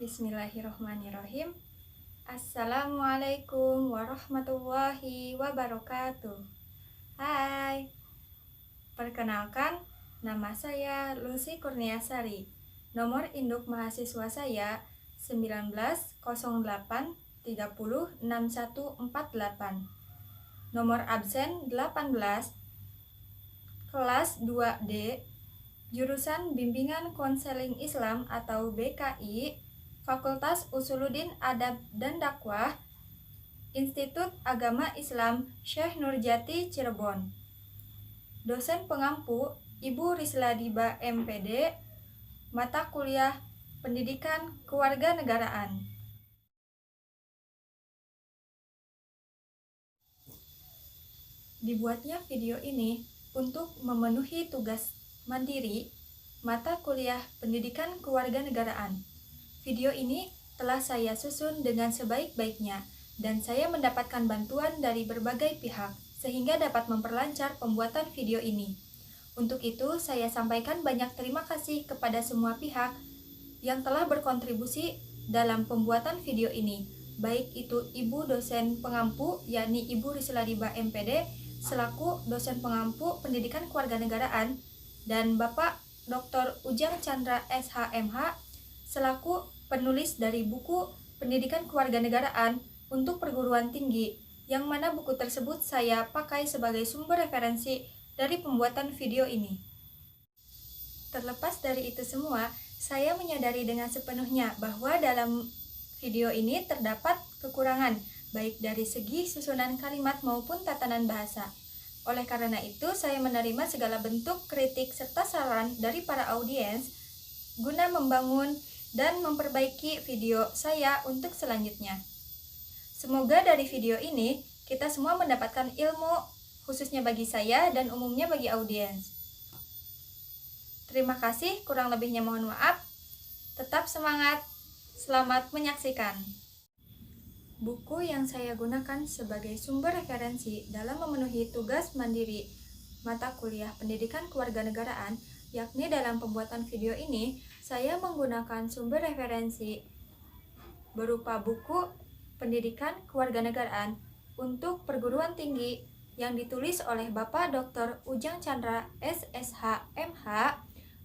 Bismillahirrohmanirrohim. Assalamualaikum warahmatullahi wabarakatuh. Hai, perkenalkan, nama saya Lucy Kurniasari. Nomor induk mahasiswa saya 1908306148. Nomor absen 18, kelas 2D, jurusan Bimbingan Konseling Islam atau BKI, Fakultas Usuluddin Adab dan Dakwah, Institut Agama Islam Syekh Nurjati Cirebon. Dosen pengampu Ibu Risladiba MPD, mata kuliah Pendidikan Kewarganegaraan. Dibuatnya video ini untuk memenuhi tugas mandiri mata kuliah Pendidikan Kewarganegaraan. Video ini telah saya susun dengan sebaik-baiknya dan saya mendapatkan bantuan dari berbagai pihak sehingga dapat memperlancar pembuatan video ini. Untuk itu, saya sampaikan banyak terima kasih kepada semua pihak yang telah berkontribusi dalam pembuatan video ini, baik itu Ibu dosen pengampu yakni Ibu Risladiba MPD selaku dosen pengampu Pendidikan Kewarganegaraan dan Bapak Dr. Ujang Chandra SHMH selaku penulis dari buku Pendidikan Kewarganegaraan untuk perguruan tinggi, yang mana buku tersebut saya pakai sebagai sumber referensi dari pembuatan video ini. Terlepas dari itu semua, saya menyadari dengan sepenuhnya bahwa dalam video ini terdapat kekurangan, baik dari segi susunan kalimat maupun tatanan bahasa. Oleh karena itu, saya menerima segala bentuk kritik serta saran dari para audiens guna membangun dan memperbaiki video saya untuk selanjutnya. Semoga dari video ini kita semua mendapatkan ilmu, khususnya bagi saya dan umumnya bagi audiens. Terima kasih, kurang lebihnya mohon maaf. Tetap semangat, selamat menyaksikan. Buku yang saya gunakan sebagai sumber referensi dalam memenuhi tugas mandiri mata kuliah Pendidikan Kewarganegaraan, yakni dalam pembuatan video ini, saya menggunakan sumber referensi berupa buku Pendidikan Kewarganegaraan untuk perguruan tinggi yang ditulis oleh Bapak Dr. Ujang Chandra SSH MH.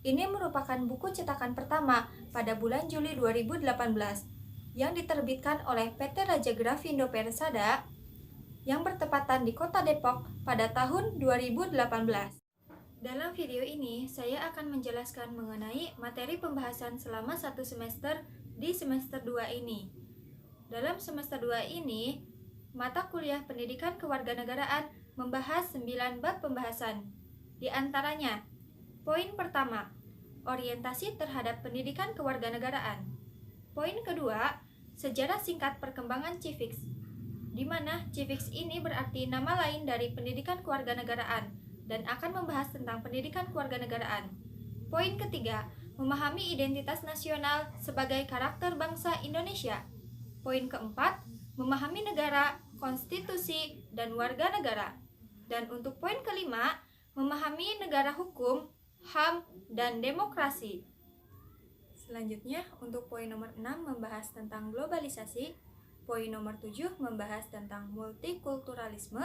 Ini merupakan buku cetakan pertama pada bulan Juli 2018 yang diterbitkan oleh PT Raja Grafindo Persada yang bertepatan di Kota Depok pada tahun 2018. Dalam video ini, saya akan menjelaskan mengenai materi pembahasan selama satu semester di semester 2 ini. Dalam semester 2 ini, mata kuliah Pendidikan Kewarganegaraan membahas 9 bab pembahasan. Di antaranya, poin pertama, orientasi terhadap pendidikan kewarganegaraan. Poin kedua, sejarah singkat perkembangan Civics, di mana Civics ini berarti nama lain dari pendidikan kewarganegaraan dan akan membahas tentang pendidikan kewarganegaraan. Poin ketiga, memahami identitas nasional sebagai karakter bangsa Indonesia. Poin keempat, memahami negara, konstitusi, dan warga negara. Dan untuk poin kelima, memahami negara hukum, HAM, dan demokrasi. Selanjutnya, untuk poin nomor 6 membahas tentang globalisasi. Poin nomor 7 membahas tentang multikulturalisme.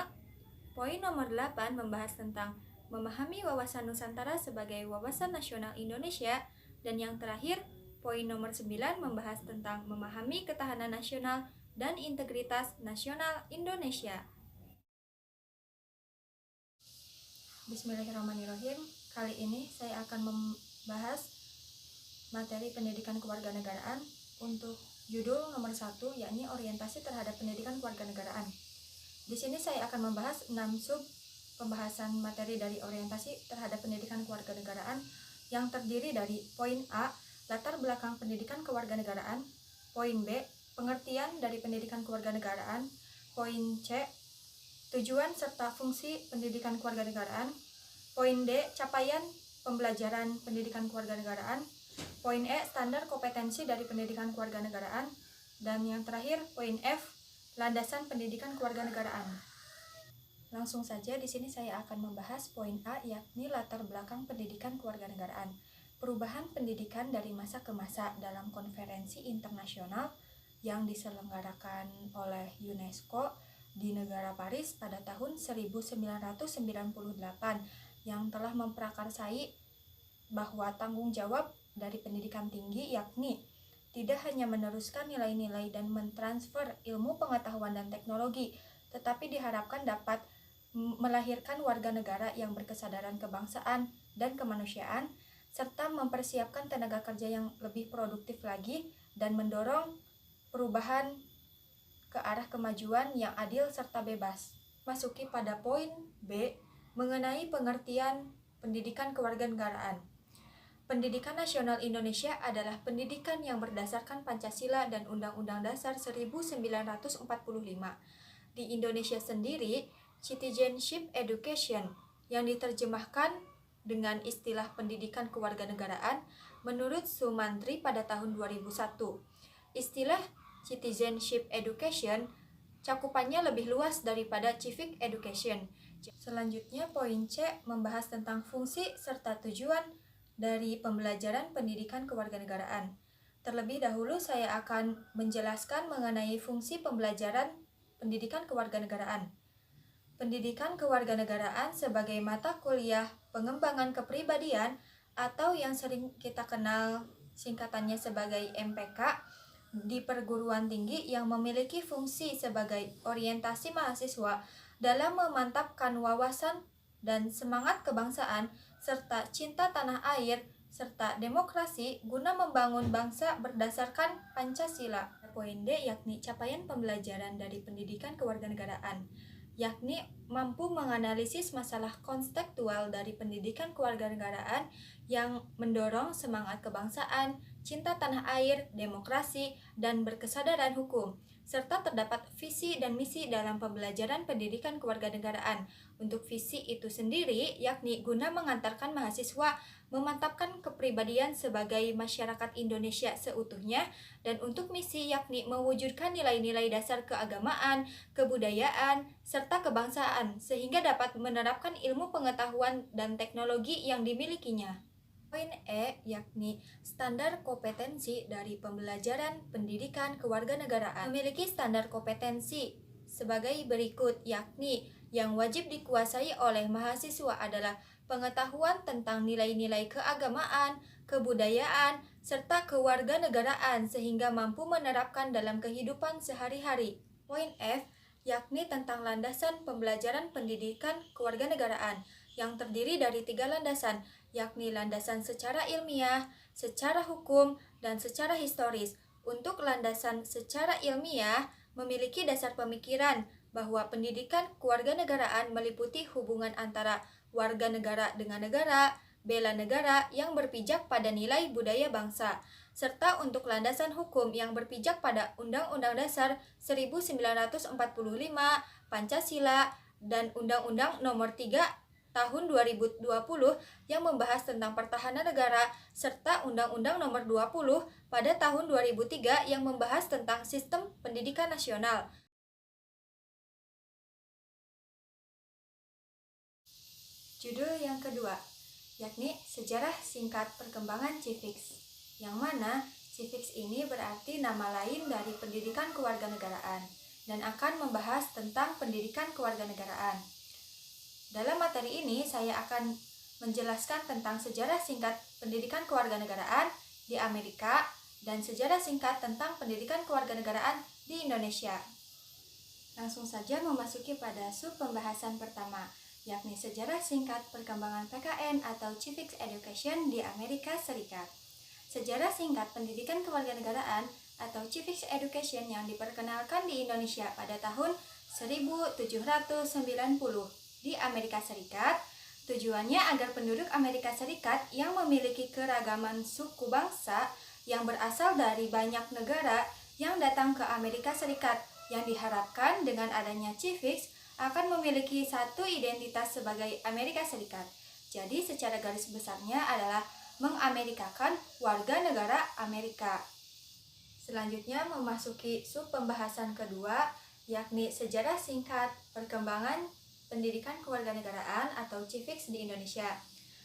Poin nomor 8 membahas tentang memahami wawasan Nusantara sebagai wawasan nasional Indonesia. Dan yang terakhir, poin nomor 9 membahas tentang memahami ketahanan nasional dan integritas nasional Indonesia. Bismillahirrahmanirrahim. Kali ini saya akan membahas materi pendidikan kewarganegaraan untuk judul nomor 1, yakni orientasi terhadap pendidikan kewarganegaraan. Di sini saya akan membahas 6 sub pembahasan materi dari orientasi terhadap pendidikan kewarganegaraan yang terdiri dari poin A, latar belakang pendidikan kewarganegaraan, poin B, pengertian dari pendidikan kewarganegaraan, poin C, tujuan serta fungsi pendidikan kewarganegaraan, poin D, capaian pembelajaran pendidikan kewarganegaraan, poin E, standar kompetensi dari pendidikan kewarganegaraan, dan yang terakhir poin F, landasan pendidikan kewarganegaraan. Langsung saja di sini saya akan membahas poin A, yakni latar belakang pendidikan kewarganegaraan. perubahan pendidikan dari masa ke masa dalam konferensi internasional yang diselenggarakan oleh UNESCO di negara Paris pada tahun 1998 yang telah memprakarsai bahwa tanggung jawab dari pendidikan tinggi yakni tidak hanya meneruskan nilai-nilai dan mentransfer ilmu pengetahuan dan teknologi, tetapi diharapkan dapat melahirkan warga negara yang berkesadaran kebangsaan dan kemanusiaan, serta mempersiapkan tenaga kerja yang lebih produktif lagi dan mendorong perubahan ke arah kemajuan yang adil serta bebas. Masuki pada poin B mengenai pengertian pendidikan kewarganegaraan. Pendidikan Nasional Indonesia adalah pendidikan yang berdasarkan Pancasila dan Undang-Undang Dasar 1945. Di Indonesia sendiri, Citizenship Education yang diterjemahkan dengan istilah pendidikan kewarganegaraan menurut Sumantri pada tahun 2001. Istilah Citizenship Education cakupannya lebih luas daripada Civic Education. Selanjutnya, poin C membahas tentang fungsi serta tujuan dari pembelajaran pendidikan kewarganegaraan. Terlebih dahulu saya akan menjelaskan mengenai fungsi pembelajaran pendidikan kewarganegaraan. Pendidikan kewarganegaraan sebagai mata kuliah pengembangan kepribadian atau yang sering kita kenal singkatannya sebagai MPK di perguruan tinggi yang memiliki fungsi sebagai orientasi mahasiswa dalam memantapkan wawasan dan semangat kebangsaan serta cinta tanah air serta demokrasi guna membangun bangsa berdasarkan Pancasila. Poin D yakni capaian pembelajaran dari pendidikan kewarganegaraan, yakni mampu menganalisis masalah konstekstual dari pendidikan kewarganegaraan yang mendorong semangat kebangsaan, cinta tanah air, demokrasi, dan berkesadaran hukum, serta terdapat visi dan misi dalam pembelajaran pendidikan kewarganegaraan. Untuk visi itu sendiri, yakni guna mengantarkan mahasiswa memantapkan kepribadian sebagai masyarakat Indonesia seutuhnya, dan untuk misi yakni mewujudkan nilai-nilai dasar keagamaan, kebudayaan, serta kebangsaan, sehingga dapat menerapkan ilmu pengetahuan dan teknologi yang dimilikinya. Poin E yakni standar kompetensi dari pembelajaran pendidikan kewarganegaraan. Memiliki standar kompetensi sebagai berikut, yakni yang wajib dikuasai oleh mahasiswa adalah pengetahuan tentang nilai-nilai keagamaan, kebudayaan, serta kewarganegaraan sehingga mampu menerapkan dalam kehidupan sehari-hari. Poin F yakni tentang landasan pembelajaran pendidikan kewarganegaraan yang terdiri dari 3 landasan, yakni landasan secara ilmiah, secara hukum, dan secara historis. Untuk landasan secara ilmiah memiliki dasar pemikiran bahwa pendidikan kewarganegaraan meliputi hubungan antara warga negara dengan negara, bela negara yang berpijak pada nilai budaya bangsa, serta untuk landasan hukum yang berpijak pada Undang-Undang Dasar 1945, Pancasila, dan Undang-Undang Nomor 3 Tahun 2020 yang membahas tentang pertahanan negara, serta Undang-Undang Nomor 20 pada tahun 2003 yang membahas tentang sistem pendidikan nasional. Judul yang kedua, yakni Sejarah Singkat Perkembangan Civics, yang mana Civics ini berarti nama lain dari pendidikan kewarganegaraan dan akan membahas tentang pendidikan kewarganegaraan. Dalam materi ini, saya akan menjelaskan tentang sejarah singkat pendidikan kewarganegaraan di Amerika dan sejarah singkat tentang pendidikan kewarganegaraan di Indonesia. Langsung saja memasuki pada sub pembahasan pertama, yakni sejarah singkat perkembangan PKN atau Civics Education di Amerika Serikat. Sejarah singkat pendidikan kewarganegaraan atau Civics Education yang diperkenalkan di Indonesia pada tahun 1790 di Amerika Serikat, tujuannya agar penduduk Amerika Serikat yang memiliki keragaman suku bangsa yang berasal dari banyak negara yang datang ke Amerika Serikat, yang diharapkan dengan adanya Civics akan memiliki satu identitas sebagai Amerika Serikat. Jadi secara garis besarnya adalah mengamerikakan warga negara Amerika. Selanjutnya memasuki sub pembahasan kedua, yakni sejarah singkat perkembangan pendidikan kewarganegaraan atau Civics di Indonesia.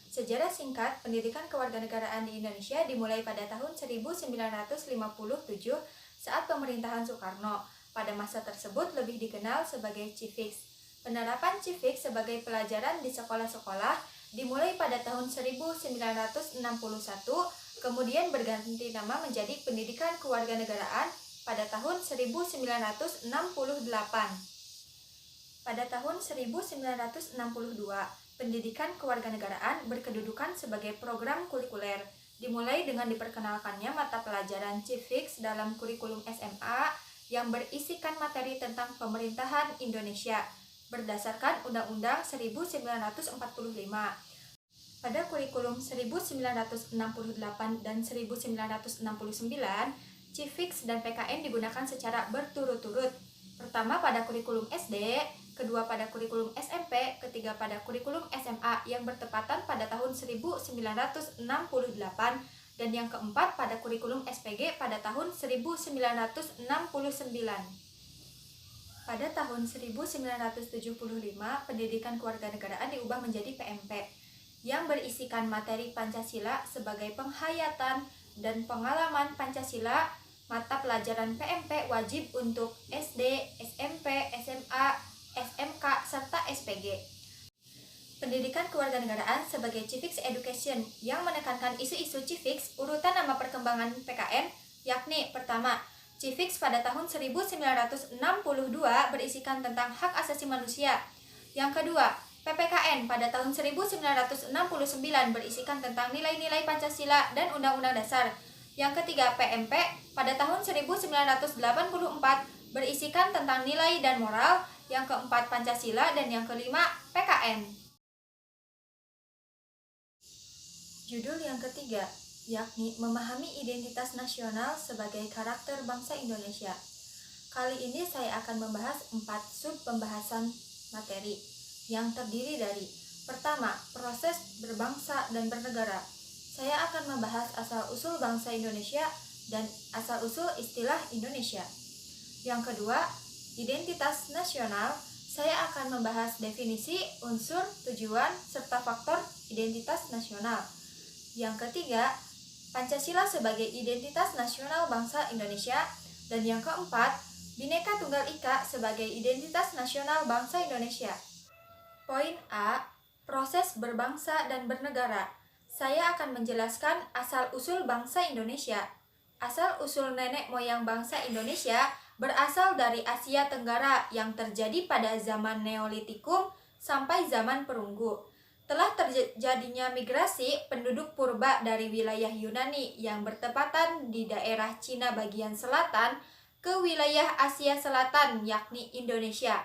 Sejarah singkat pendidikan kewarganegaraan di Indonesia dimulai pada tahun 1957 saat pemerintahan Soekarno. Pada masa tersebut lebih dikenal sebagai Civics. Penerapan Civics sebagai pelajaran di sekolah-sekolah dimulai pada tahun 1961, kemudian berganti nama menjadi Pendidikan Kewarganegaraan pada tahun 1968. Pada tahun 1962, pendidikan kewarganegaraan berkedudukan sebagai program kulikuler, dimulai dengan diperkenalkannya mata pelajaran Civics dalam kurikulum SMA yang berisikan materi tentang pemerintahan Indonesia berdasarkan Undang-Undang 1945. Pada kurikulum 1968 dan 1969, Civics dan PKN digunakan secara berturut-turut. Pertama pada kurikulum SD, kedua pada kurikulum SMP, ketiga pada kurikulum SMA yang bertepatan pada tahun 1968, dan yang keempat pada kurikulum SPG pada tahun 1969. Pada tahun 1975, pendidikan kewarganegaraan diubah menjadi PMP yang berisikan materi Pancasila sebagai penghayatan dan pengalaman Pancasila. Mata pelajaran PMP wajib untuk SD, SMP, SMA, SMK, serta SPG. Pendidikan kewarganegaraan sebagai Civics Education yang menekankan isu-isu Civics, urutan nama perkembangan PKN, yakni pertama, Civics pada tahun 1962 berisikan tentang hak asasi manusia. Yang kedua, PPKN pada tahun 1969 berisikan tentang nilai-nilai Pancasila dan Undang-Undang Dasar. Yang ketiga, PMP pada tahun 1984 berisikan tentang nilai dan moral. Yang keempat, Pancasila, dan yang kelima, PKN. Judul yang ketiga, yakni memahami identitas nasional sebagai karakter bangsa Indonesia. Kali ini saya akan membahas 4 sub pembahasan materi yang terdiri dari: pertama, proses berbangsa dan bernegara. Saya akan membahas asal-usul bangsa Indonesia dan asal-usul istilah Indonesia. Yang kedua, identitas nasional. Saya akan membahas definisi, unsur, tujuan, serta faktor identitas nasional. Yang ketiga, Pancasila sebagai identitas nasional bangsa Indonesia. Dan yang keempat, Bhinneka Tunggal Ika sebagai identitas nasional bangsa Indonesia. Poin A, proses berbangsa dan bernegara. Saya akan menjelaskan asal-usul bangsa Indonesia. Asal-usul nenek moyang bangsa Indonesia berasal dari Asia Tenggara yang terjadi pada zaman Neolitikum sampai zaman Perunggu. Telah terjadinya migrasi penduduk purba dari wilayah Yunani yang bertepatan di daerah Cina bagian selatan ke wilayah Asia Selatan, yakni Indonesia.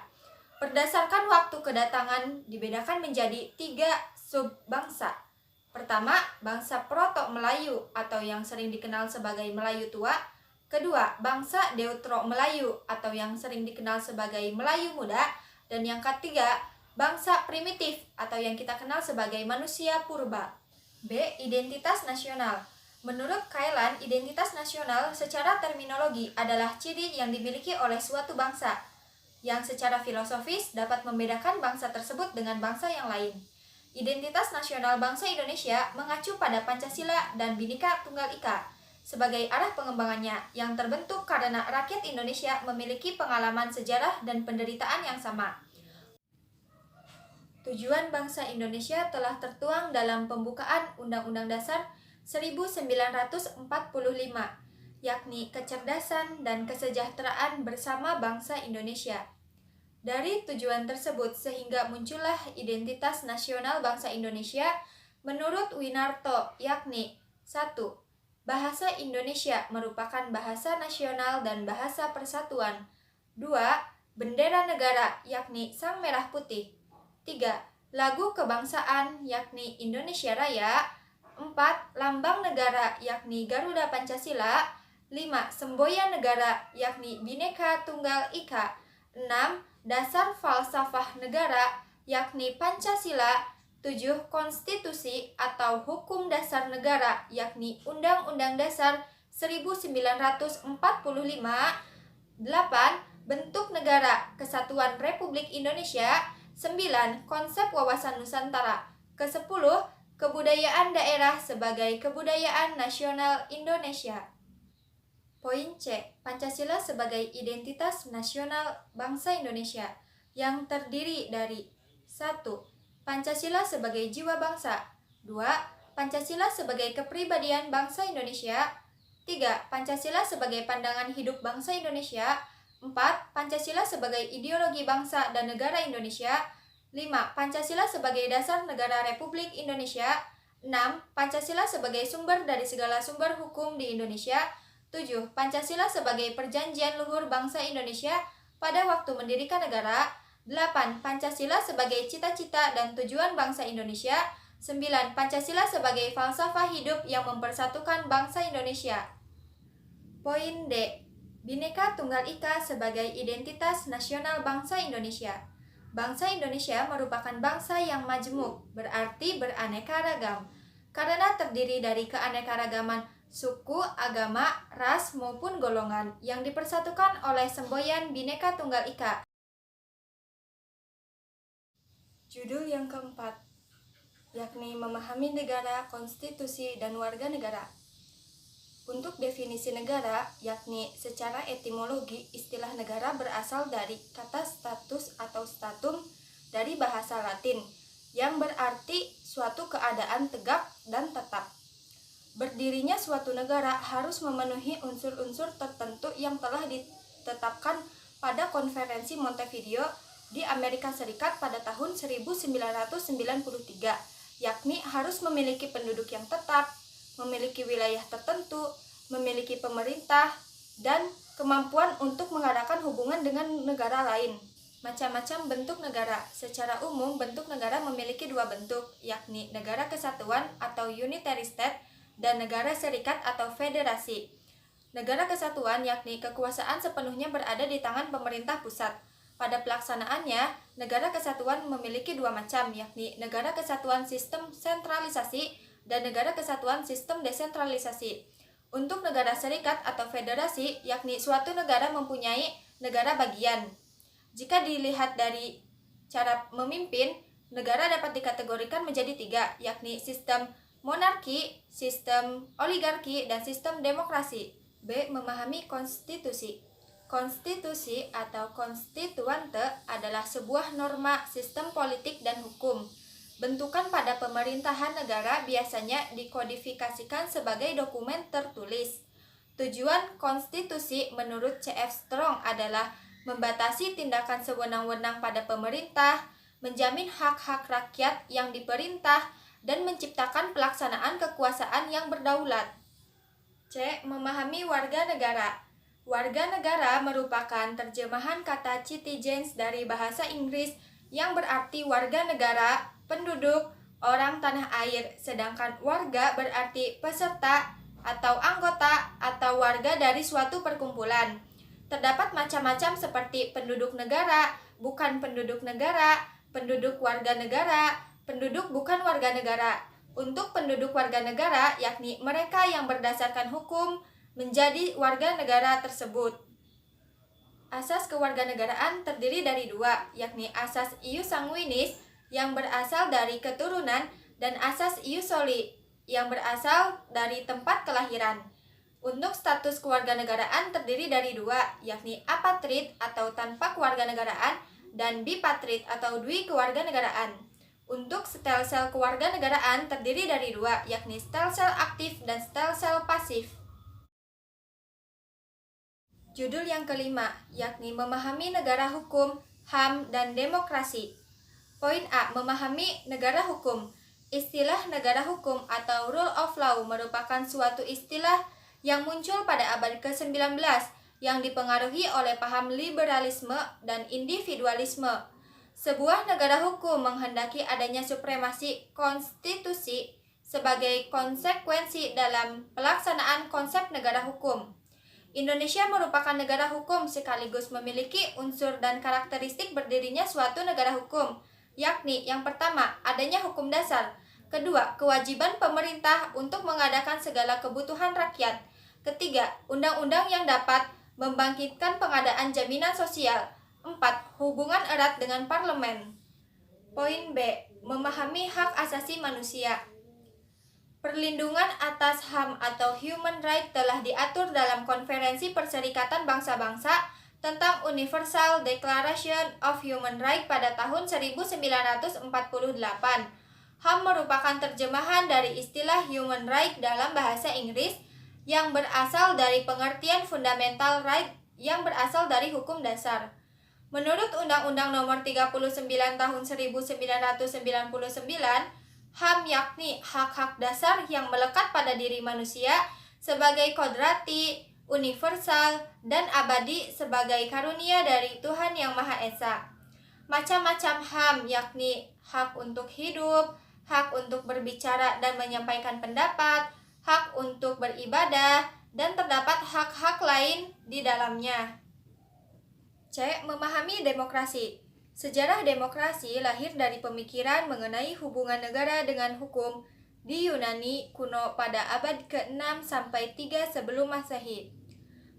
Berdasarkan waktu kedatangan dibedakan menjadi 3 subbangsa. Pertama, bangsa Proto Melayu atau yang sering dikenal sebagai Melayu Tua. Kedua, bangsa Deutero Melayu atau yang sering dikenal sebagai Melayu Muda. Dan yang ketiga, bangsa primitif atau yang kita kenal sebagai manusia purba. B. Identitas nasional. Menurut Kailan, identitas nasional secara terminologi adalah ciri yang dimiliki oleh suatu bangsa, yang secara filosofis dapat membedakan bangsa tersebut dengan bangsa yang lain. Identitas nasional bangsa Indonesia mengacu pada Pancasila dan Bhinneka Tunggal Ika sebagai arah pengembangannya yang terbentuk karena rakyat Indonesia memiliki pengalaman sejarah dan penderitaan yang sama. Tujuan bangsa Indonesia telah tertuang dalam pembukaan Undang-Undang Dasar 1945, yakni kecerdasan dan kesejahteraan bersama bangsa Indonesia. Dari tujuan tersebut sehingga muncullah identitas nasional bangsa Indonesia menurut Winarto, yakni 1. Bahasa Indonesia merupakan bahasa nasional dan bahasa persatuan. 2. Bendera negara, yakni Sang Merah Putih. 3. Lagu kebangsaan, yakni Indonesia Raya. 4. Lambang negara, yakni Garuda Pancasila. 5. Semboyan negara, yakni Bhinneka Tunggal Ika. 6. Dasar falsafah negara, yakni Pancasila. 7. Konstitusi atau hukum dasar negara, yakni Undang-Undang Dasar 1945. 8. Bentuk negara, Kesatuan Republik Indonesia. 9. Konsep wawasan Nusantara. Ke-10. kebudayaan daerah sebagai kebudayaan nasional Indonesia. Poin C. Pancasila sebagai identitas nasional bangsa Indonesia yang terdiri dari 1. Pancasila sebagai jiwa bangsa. 2. Pancasila sebagai kepribadian bangsa Indonesia. 3. Pancasila sebagai pandangan hidup bangsa Indonesia. 4. Pancasila sebagai ideologi bangsa dan negara Indonesia. 5. Pancasila sebagai dasar negara Republik Indonesia. 6. Pancasila sebagai sumber dari segala sumber hukum di Indonesia. 7. Pancasila sebagai perjanjian luhur bangsa Indonesia pada waktu mendirikan negara. 8. Pancasila sebagai cita-cita dan tujuan bangsa Indonesia. 9. Pancasila sebagai falsafah hidup yang mempersatukan bangsa Indonesia. Poin D. Bhinneka Tunggal Ika sebagai identitas nasional bangsa Indonesia. Bangsa Indonesia merupakan bangsa yang majemuk, berarti beraneka ragam, karena terdiri dari keanekaragaman suku, agama, ras, maupun golongan yang dipersatukan oleh semboyan Bhinneka Tunggal Ika. Judul yang keempat, yakni memahami negara, konstitusi, dan warga negara. Untuk definisi negara, yakni secara etimologi, istilah negara berasal dari kata status atau statum dari bahasa Latin, yang berarti suatu keadaan tegak dan tetap. Berdirinya suatu negara harus memenuhi unsur-unsur tertentu yang telah ditetapkan pada Konferensi Montevideo di Amerika Serikat pada tahun 1993, yakni harus memiliki penduduk yang tetap, memiliki wilayah tertentu, memiliki pemerintah, dan kemampuan untuk mengadakan hubungan dengan negara lain. Macam-macam bentuk negara. Secara umum, bentuk negara memiliki dua bentuk, yakni negara kesatuan atau unitary state dan negara serikat atau federasi. Negara kesatuan yakni kekuasaan sepenuhnya berada di tangan pemerintah pusat. Pada pelaksanaannya, negara kesatuan memiliki dua macam, yakni negara kesatuan sistem sentralisasi dan negara kesatuan sistem desentralisasi. Untuk negara serikat atau federasi, yakni suatu negara mempunyai negara bagian. Jika dilihat dari cara memimpin, negara dapat dikategorikan menjadi tiga, yakni sistem monarki, sistem oligarki, dan sistem demokrasi. B. Memahami konstitusi. Konstitusi atau konstituante adalah sebuah norma sistem politik dan hukum. Bentukan pada pemerintahan negara biasanya dikodifikasikan sebagai dokumen tertulis. Tujuan konstitusi menurut C.F. Strong adalah membatasi tindakan sewenang-wenang pada pemerintah, menjamin hak-hak rakyat yang diperintah, dan menciptakan pelaksanaan kekuasaan yang berdaulat. C. Memahami warga negara. Warga negara merupakan terjemahan kata citizens dari bahasa Inggris yang berarti warga negara, penduduk, orang tanah air, sedangkan warga berarti peserta atau anggota atau warga dari suatu perkumpulan. Terdapat macam-macam seperti penduduk negara, bukan penduduk negara, penduduk warga negara, penduduk bukan warga negara. Untuk penduduk warga negara, yakni mereka yang berdasarkan hukum menjadi warga negara tersebut. Asas kewarganegaraan terdiri dari dua, yakni asas ius sanguinis yang berasal dari keturunan dan asas ius soli yang berasal dari tempat kelahiran. Untuk status kewarganegaraan terdiri dari dua, yakni apatrid atau tanpa kewarganegaraan dan bipatrid atau dwikewarganegaraan. Untuk stel sel kewarganegaraan terdiri dari dua, yakni stel sel aktif dan stel sel pasif. Judul yang kelima, yakni memahami negara hukum, HAM, dan demokrasi. Poin A. Memahami negara hukum. Istilah negara hukum atau rule of law merupakan suatu istilah yang muncul pada abad ke-19 yang dipengaruhi oleh paham liberalisme dan individualisme. Sebuah negara hukum menghendaki adanya supremasi konstitusi sebagai konsekuensi dalam pelaksanaan konsep negara hukum. Indonesia merupakan negara hukum sekaligus memiliki unsur dan karakteristik berdirinya suatu negara hukum, yakni yang pertama, adanya hukum dasar. Kedua, kewajiban pemerintah untuk mengadakan segala kebutuhan rakyat. Ketiga, undang-undang yang dapat membangkitkan pengadaan jaminan sosial. 4. Hubungan erat dengan parlemen. Poin B. Memahami hak asasi manusia. Perlindungan atas HAM atau Human Right telah diatur dalam Konferensi Perserikatan Bangsa-Bangsa tentang Universal Declaration of Human Rights pada tahun 1948. HAM merupakan terjemahan dari istilah Human Right dalam bahasa Inggris yang berasal dari pengertian fundamental right yang berasal dari hukum dasar. Menurut Undang-Undang Nomor 39 Tahun 1999, HAM yakni hak-hak dasar yang melekat pada diri manusia sebagai kodrati, universal, dan abadi sebagai karunia dari Tuhan Yang Maha Esa. Macam-macam HAM yakni hak untuk hidup, hak untuk berbicara dan menyampaikan pendapat, hak untuk beribadah, dan terdapat hak-hak lain di dalamnya. C. Memahami demokrasi. Sejarah demokrasi lahir dari pemikiran mengenai hubungan negara dengan hukum di Yunani kuno pada abad ke-6 sampai 3 sebelum Masehi.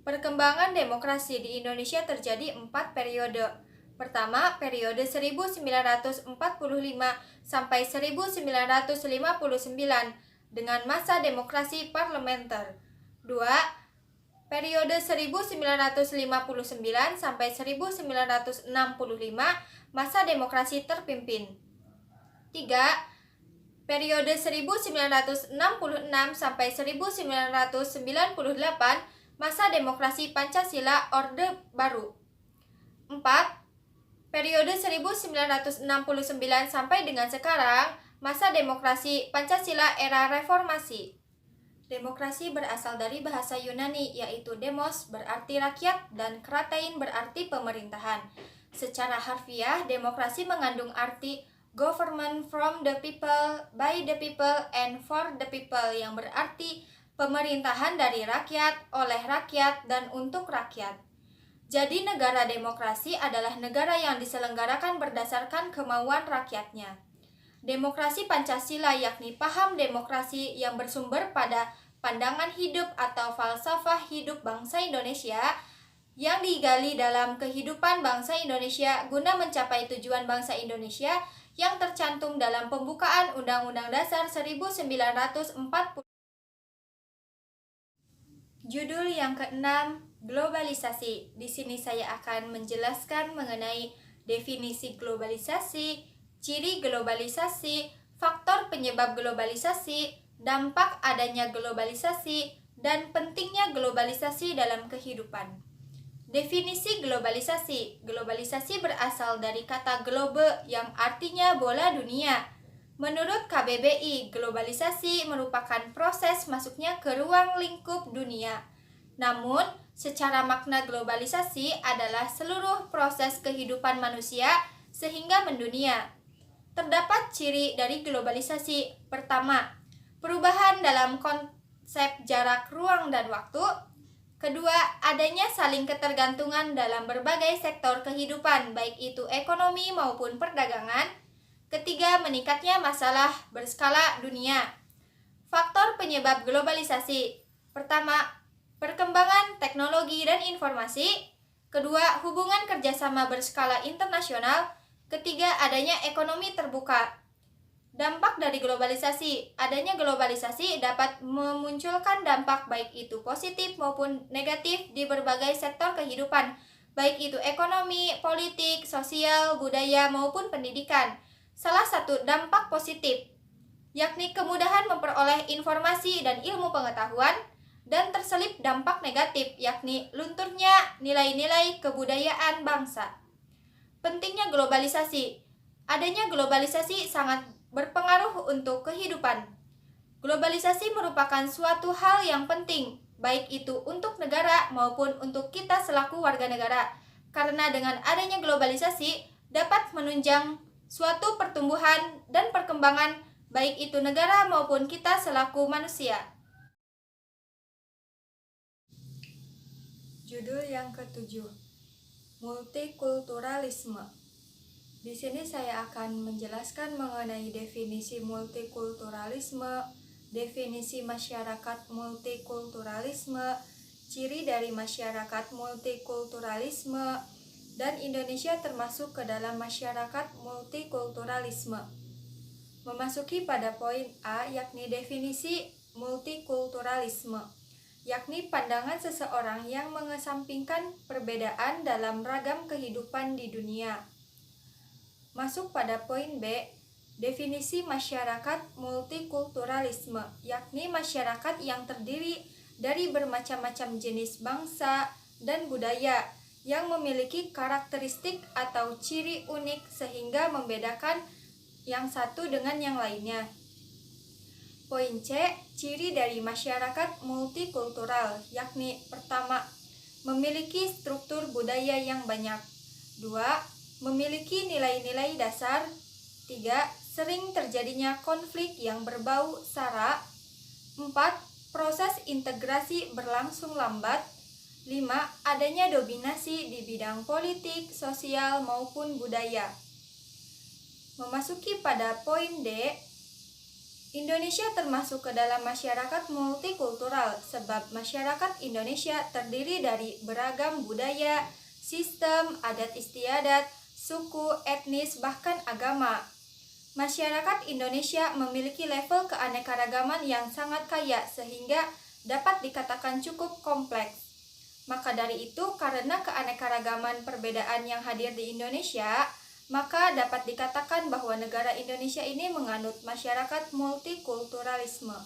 Perkembangan demokrasi di Indonesia terjadi 4 periode. Pertama, periode 1945 sampai 1959 dengan masa demokrasi parlementer. 2. Periode 1959 sampai 1965, masa demokrasi terpimpin. 3. Periode 1966 sampai 1998, masa demokrasi Pancasila Orde Baru. 4. Periode 1969 sampai dengan sekarang, masa demokrasi Pancasila era reformasi. Demokrasi berasal dari bahasa Yunani, yaitu demos berarti rakyat dan kratein berarti pemerintahan. Secara harfiah, demokrasi mengandung arti government from the people, by the people, and for the people, yang berarti pemerintahan dari rakyat, oleh rakyat, dan untuk rakyat. Jadi negara demokrasi adalah negara yang diselenggarakan berdasarkan kemauan rakyatnya. Demokrasi Pancasila yakni paham demokrasi yang bersumber pada pandangan hidup atau falsafah hidup bangsa Indonesia yang digali dalam kehidupan bangsa Indonesia guna mencapai tujuan bangsa Indonesia yang tercantum dalam pembukaan Undang-Undang Dasar 1945. Judul yang keenam, globalisasi. Di sini saya akan menjelaskan mengenai definisi globalisasi, ciri globalisasi, faktor penyebab globalisasi, dampak adanya globalisasi, dan pentingnya globalisasi dalam kehidupan. Definisi globalisasi. Globalisasi berasal dari kata globe yang artinya bola dunia. Menurut KBBI, globalisasi merupakan proses masuknya ke ruang lingkup dunia. Namun, secara makna globalisasi adalah seluruh proses kehidupan manusia sehingga mendunia. Terdapat ciri dari globalisasi. Pertama, perubahan dalam konsep jarak, ruang, dan waktu. Kedua, adanya saling ketergantungan dalam berbagai sektor kehidupan, baik itu ekonomi maupun perdagangan. Ketiga, meningkatnya masalah berskala dunia. Faktor penyebab globalisasi. Pertama, perkembangan teknologi dan informasi. Kedua, hubungan kerjasama berskala internasional. Ketiga, adanya ekonomi terbuka. Dampak dari globalisasi. Adanya globalisasi dapat memunculkan dampak baik itu positif maupun negatif di berbagai sektor kehidupan, baik itu ekonomi, politik, sosial, budaya, maupun pendidikan. Salah satu dampak positif, yakni kemudahan memperoleh informasi dan ilmu pengetahuan, dan terselip dampak negatif, yakni lunturnya nilai-nilai kebudayaan bangsa. Pentingnya globalisasi. Adanya globalisasi sangat berpengaruh untuk kehidupan. Globalisasi merupakan suatu hal yang penting, baik itu untuk negara maupun untuk kita selaku warga negara, karena dengan adanya globalisasi dapat menunjang suatu pertumbuhan dan perkembangan baik itu negara maupun kita selaku manusia. Judul yang ketujuh, multikulturalisme. Di sini saya akan menjelaskan mengenai definisi multikulturalisme, definisi masyarakat multikulturalisme, ciri dari masyarakat multikulturalisme, dan Indonesia termasuk ke dalam masyarakat multikulturalisme. Memasuki pada poin A, yakni definisi multikulturalisme, yakni pandangan seseorang yang mengesampingkan perbedaan dalam ragam kehidupan di dunia. Masuk pada poin B, definisi masyarakat multikulturalisme, yakni masyarakat yang terdiri dari bermacam-macam jenis bangsa dan budaya yang memiliki karakteristik atau ciri unik sehingga membedakan yang satu dengan yang lainnya. Poin C, ciri dari masyarakat multikultural, yakni pertama, memiliki struktur budaya yang banyak. 2. Memiliki nilai-nilai dasar. 3. Sering terjadinya konflik yang berbau sara. 4. Proses integrasi berlangsung lambat. 5. Adanya dominasi di bidang politik, sosial, maupun budaya. Memasuki pada poin D, Indonesia termasuk ke dalam masyarakat multikultural sebab masyarakat Indonesia terdiri dari beragam budaya, sistem, adat istiadat, suku, etnis, bahkan agama. Masyarakat Indonesia memiliki level keanekaragaman yang sangat kaya sehingga dapat dikatakan cukup kompleks. Maka dari itu, karena keanekaragaman perbedaan yang hadir di Indonesia, maka dapat dikatakan bahwa negara Indonesia ini menganut masyarakat multikulturalisme.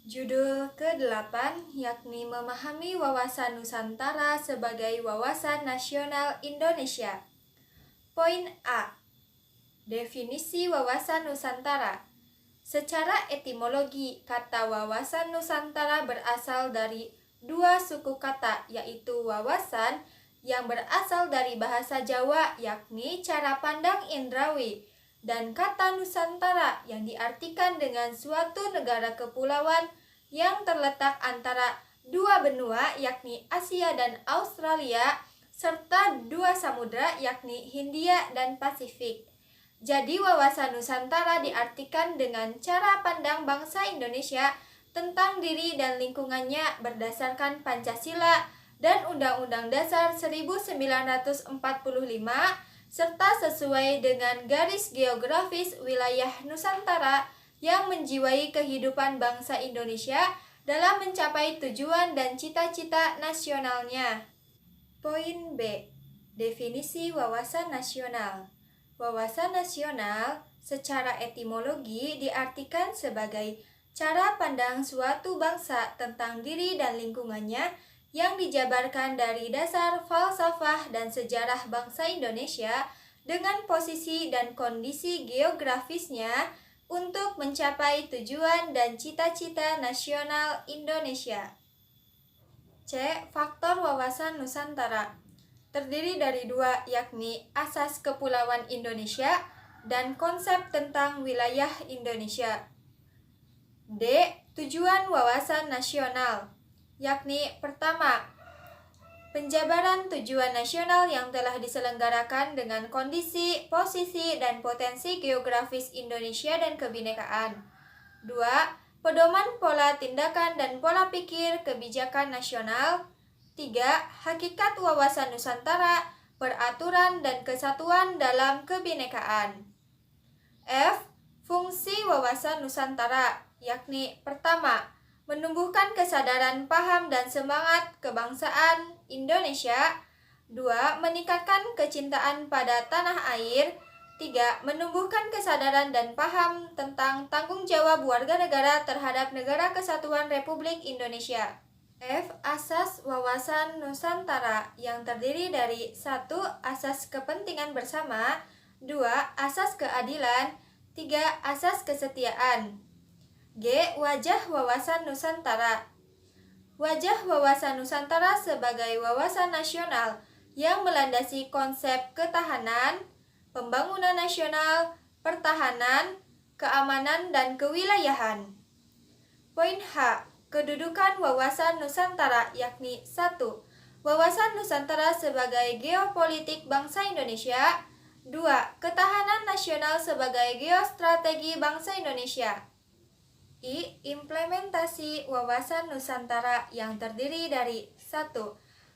Judul ke-8 yakni memahami wawasan Nusantara sebagai wawasan nasional Indonesia. Poin A. Definisi wawasan Nusantara. Secara etimologi, kata wawasan Nusantara berasal dari dua suku kata, yaitu wawasan yang berasal dari bahasa Jawa yakni cara pandang indrawi, dan kata Nusantara yang diartikan dengan suatu negara kepulauan yang terletak antara dua benua yakni Asia dan Australia serta dua samudra yakni Hindia dan Pasifik. Jadi wawasan Nusantara diartikan dengan cara pandang bangsa Indonesia tentang diri dan lingkungannya berdasarkan Pancasila dan Undang-Undang Dasar 1945 serta sesuai dengan garis geografis wilayah Nusantara yang menjiwai kehidupan bangsa Indonesia dalam mencapai tujuan dan cita-cita nasionalnya. Poin B. Definisi wawasan nasional. Wawasan nasional secara etimologi diartikan sebagai cara pandang suatu bangsa tentang diri dan lingkungannya yang dijabarkan dari dasar falsafah dan sejarah bangsa Indonesia dengan posisi dan kondisi geografisnya untuk mencapai tujuan dan cita-cita nasional Indonesia. C. Faktor wawasan Nusantara. Terdiri dari dua, yakni asas kepulauan Indonesia dan konsep tentang wilayah Indonesia. D. Tujuan wawasan nasional, yakni pertama, penjabaran tujuan nasional yang telah diselenggarakan dengan kondisi, posisi, dan potensi geografis Indonesia dan kebinekaan. 2. Pedoman pola tindakan dan pola pikir kebijakan nasional. 3. Hakikat wawasan Nusantara, peraturan dan kesatuan dalam kebinekaan. F. Fungsi wawasan Nusantara, yakni pertama, menumbuhkan kesadaran paham dan semangat kebangsaan Indonesia. 2. Meningkatkan kecintaan pada tanah air. 3. Menumbuhkan kesadaran dan paham tentang tanggung jawab warga negara terhadap Negara Kesatuan Republik Indonesia. F. Asas wawasan Nusantara yang terdiri dari 1. Asas kepentingan bersama. 2. Asas keadilan. 3. Asas kesetiaan. G. Wajah wawasan Nusantara. Wajah wawasan Nusantara sebagai wawasan nasional yang melandasi konsep ketahanan, pembangunan nasional, pertahanan, keamanan, dan kewilayahan. Poin H. Kedudukan wawasan Nusantara, yakni 1. Wawasan Nusantara sebagai geopolitik bangsa Indonesia. 2. Ketahanan nasional sebagai geostrategi bangsa Indonesia. I. Implementasi wawasan Nusantara yang terdiri dari 1.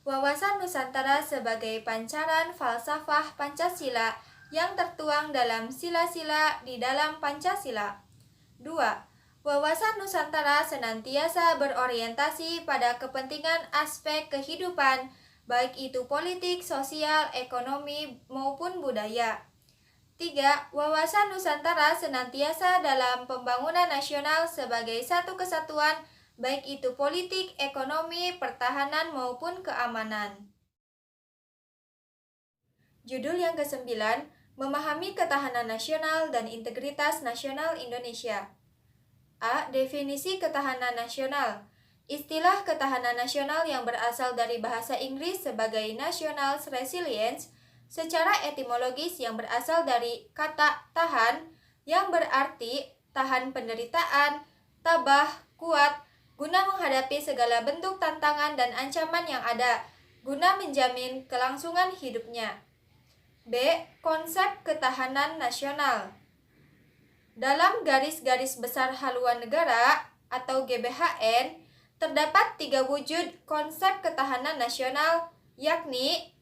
Wawasan Nusantara sebagai pancaran falsafah Pancasila yang tertuang dalam sila-sila di dalam Pancasila. 2. Wawasan Nusantara senantiasa berorientasi pada kepentingan aspek kehidupan, baik itu politik, sosial, ekonomi, maupun budaya. 3. Wawasan Nusantara senantiasa dalam pembangunan nasional sebagai satu kesatuan, baik itu politik, ekonomi, pertahanan, maupun keamanan. Judul yang ke-9, memahami ketahanan nasional dan integritas nasional Indonesia. A. Definisi ketahanan nasional. Istilah ketahanan nasional yang berasal dari bahasa Inggris sebagai National Resilience secara etimologis yang berasal dari kata tahan yang berarti tahan penderitaan, tabah, kuat, guna menghadapi segala bentuk tantangan dan ancaman yang ada, guna menjamin kelangsungan hidupnya. B. Konsep ketahanan nasional. Dalam garis-garis besar haluan negara atau GBHN, terdapat 3 wujud konsep ketahanan nasional, yakni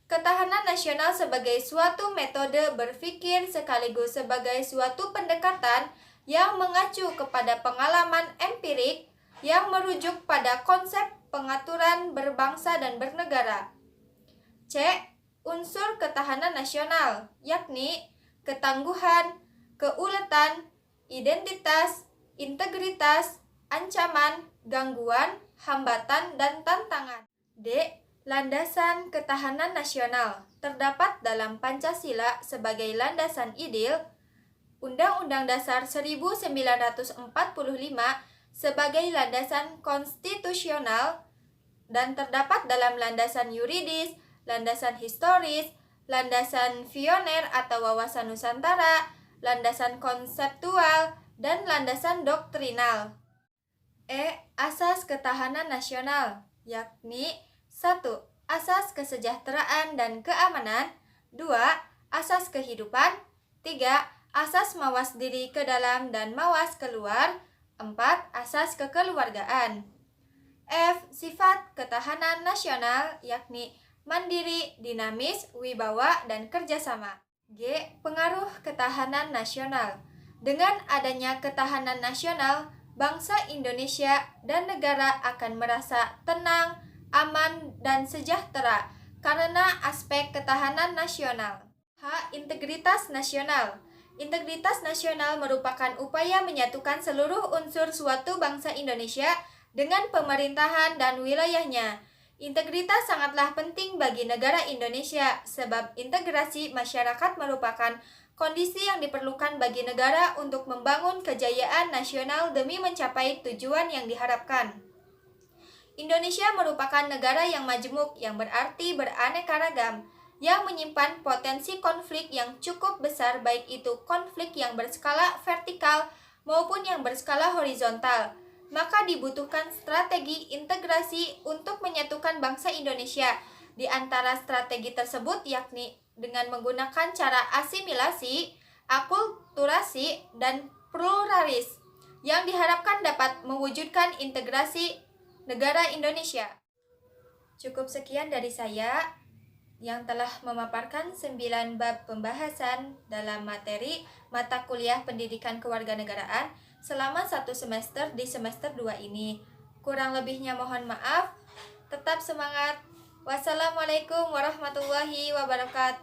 ketahanan nasional sebagai suatu metode berpikir sekaligus sebagai suatu pendekatan yang mengacu kepada pengalaman empirik yang merujuk pada konsep pengaturan berbangsa dan bernegara. C. Unsur ketahanan nasional, yakni ketangguhan, keuletan, identitas, integritas, ancaman, gangguan, hambatan, dan tantangan. D. Landasan ketahanan nasional terdapat dalam Pancasila sebagai landasan ideal, Undang-Undang Dasar 1945 sebagai landasan konstitusional, dan terdapat dalam landasan yuridis, landasan historis, landasan visioner atau wawasan Nusantara, landasan konseptual, dan landasan doktrinal. E. Asas ketahanan nasional, yakni 1. Asas kesejahteraan dan keamanan. 2. Asas kehidupan. 3. Asas mawas diri ke dalam dan mawas keluar. 4. Asas kekeluargaan. F. Sifat ketahanan nasional, yakni mandiri, dinamis, wibawa, dan kerjasama. G. Pengaruh ketahanan nasional. Dengan adanya ketahanan nasional, bangsa Indonesia dan negara akan merasa tenang, aman, dan sejahtera karena aspek ketahanan nasional. H. Integritas nasional. Integritas nasional merupakan upaya menyatukan seluruh unsur suatu bangsa Indonesia dengan pemerintahan dan wilayahnya. Integritas sangatlah penting bagi negara Indonesia sebab integrasi masyarakat merupakan kondisi yang diperlukan bagi negara untuk membangun kejayaan nasional demi mencapai tujuan yang diharapkan. Indonesia merupakan negara yang majemuk, yang berarti beraneka ragam, yang menyimpan potensi konflik yang cukup besar, baik itu konflik yang berskala vertikal maupun yang berskala horizontal. Maka dibutuhkan strategi integrasi untuk menyatukan bangsa Indonesia. Di antara strategi tersebut yakni dengan menggunakan cara asimilasi, akulturasi, dan pluralis yang diharapkan dapat mewujudkan integrasi negara Indonesia. Cukup sekian dari saya yang telah memaparkan 9 bab pembahasan dalam materi mata kuliah Pendidikan Kewarganegaraan selama 1 semester di semester 2 ini. Kurang lebihnya mohon maaf. Tetap semangat. Wassalamualaikum warahmatullahi wabarakatuh.